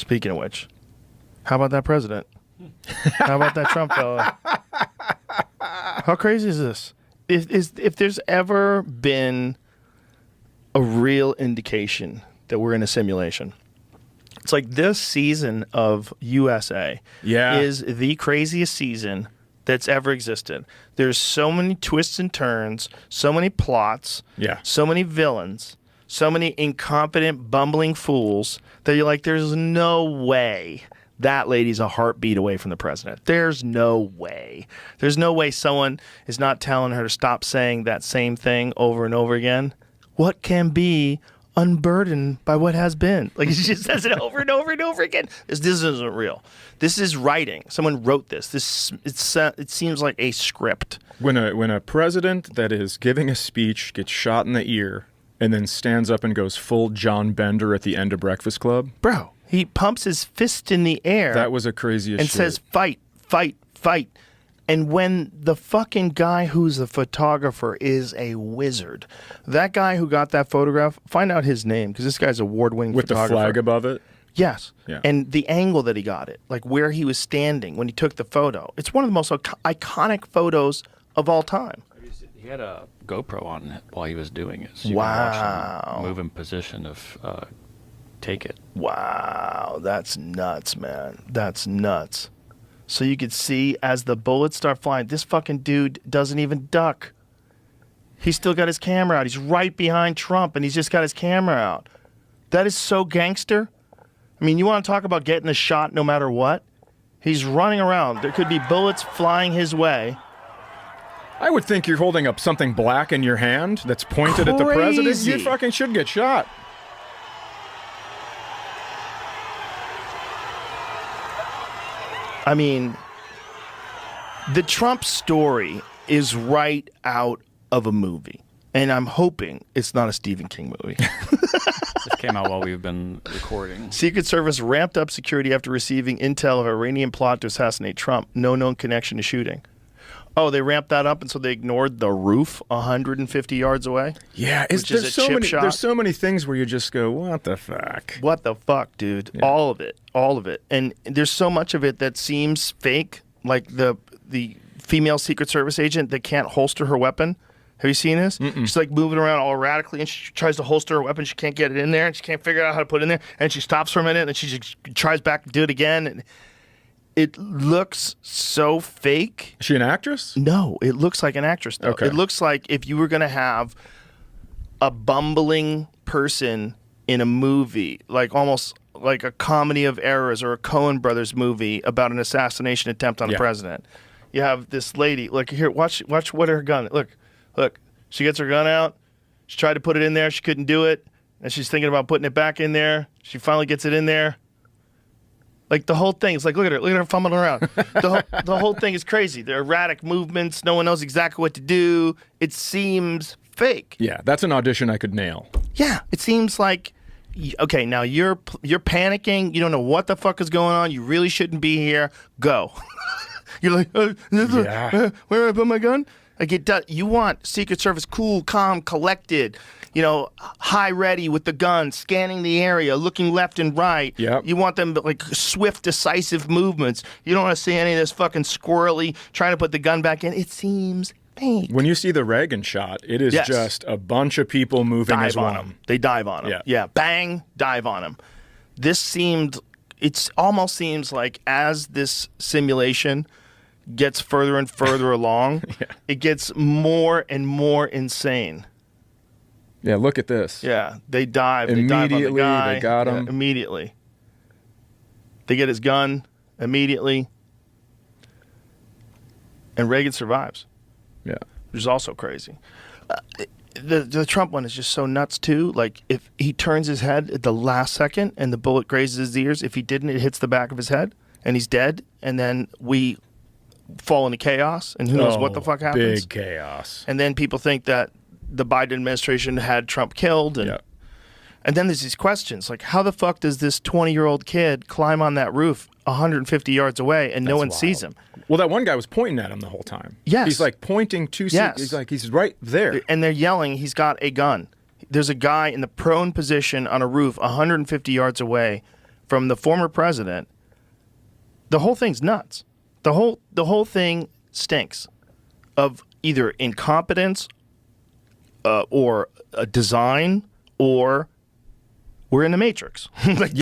Speaking of which, how about that president? How about that Trump fella? How crazy is this? If there's ever been a real indication that we're in a simulation, it's like this season of USA is the craziest season that's ever existed. There's so many twists and turns, so many plots, so many villains, so many incompetent, bumbling fools that you're like, there's no way that lady's a heartbeat away from the president. There's no way. There's no way someone is not telling her to stop saying that same thing over and over again. What can be unburdened by what has been? Like, she just says it over and over and over again. This isn't real. This is writing. Someone wrote this. It seems like a script. When a president that is giving a speech gets shot in the ear and then stands up and goes full John Bender at the end of Breakfast Club. Bro, he pumps his fist in the air. That was a craziest and shit. says, fight, fight, fight. And when the fucking guy who's the photographer is a wizard, that guy who got that photograph, find out his name, because this guy's award-winning photographer. With the flag above it? Yes. Yeah. And the angle that he got it, like where he was standing when he took the photo. It's one of the most iconic photos of all time. He had a GoPro on it while he was doing it. So you Wow. can watch him move in position of take it. Wow. That's nuts, man. That's nuts. So you could see as the bullets start flying, this fucking dude doesn't even duck. He's still got his camera out. He's right behind Trump, and he's just got his camera out. That is so gangster. I mean, you want to talk about getting a shot no matter what? He's running around. There could be bullets flying his way. I would think you're holding up something black in your hand that's pointed at the president. You fucking should get shot. I mean, the Trump story is right out of a movie. And I'm hoping it's not a Stephen King movie. This came out while we've been recording. Secret Service ramped up security after receiving intel of an Iranian plot to assassinate Trump. No known connection to shooting. Oh, they ramped that up, and so they ignored the roof 150 yards away? Yeah, there's so many things where you just go, what the fuck? What the fuck, dude? Yeah. All of it. All of it. And there's so much of it that seems fake, like the female Secret Service agent that can't holster her weapon. Have you seen this? Mm-mm. She's like moving around all erratically, and she tries to holster her weapon. She can't get it in there, and she can't figure out how to put it in there. And she stops for a minute, and she just tries back to do it again. And it looks so fake. Is she an actress? No, it looks like an actress, though. Okay. It looks like if you were going to have a bumbling person in a movie, like almost like a comedy of errors or a Coen Brothers movie about an assassination attempt on a president. You have this lady. Look, here, watch what her gun. Look, she gets her gun out. She tried to put it in there. She couldn't do it. And she's thinking about putting it back in there. She finally gets it in there. Like the whole thing, it's like, look at her fumbling around. The whole thing is crazy. They're erratic movements. No one knows exactly what to do. It seems fake. Yeah, that's an audition I could nail. Yeah, it seems like, okay, now you're panicking. You don't know what the fuck is going on. You really shouldn't be here. Go. You're like, where do I put my gun? Like you want Secret Service cool, calm, collected, high ready with the gun, scanning the area, looking left and right. Yep. You want them like swift, decisive movements. You don't want to see any of this fucking squirrely trying to put the gun back in. It seems fake. When you see the Reagan shot, it is just a bunch of people moving as one. They dive on him. Yeah, bang, dive on him. It almost seems like as this simulation gets further and further along, it gets more and more insane. Yeah, look at this. Yeah, they dive. They dive on the guy. They got him. Immediately. They get his gun immediately. And Reagan survives. Yeah. Which is also crazy. The Trump one is just so nuts, too. Like, if he turns his head at the last second and the bullet grazes his ears, if he didn't, it hits the back of his head and he's dead. And then we fall into chaos, and who knows what the fuck happens. Big chaos. And then people think that the Biden administration had Trump killed. And then there's these questions, like how the fuck does this 20-year-old kid climb on that roof 150 yards away and no one sees him? Well, that one guy was pointing at him the whole time. Yes. He's like pointing to he's right there. And they're yelling, he's got a gun. There's a guy in the prone position on a roof 150 yards away from the former president, the whole thing's nuts. The whole thing stinks of either incompetence or a design, or we're in the Matrix. Like,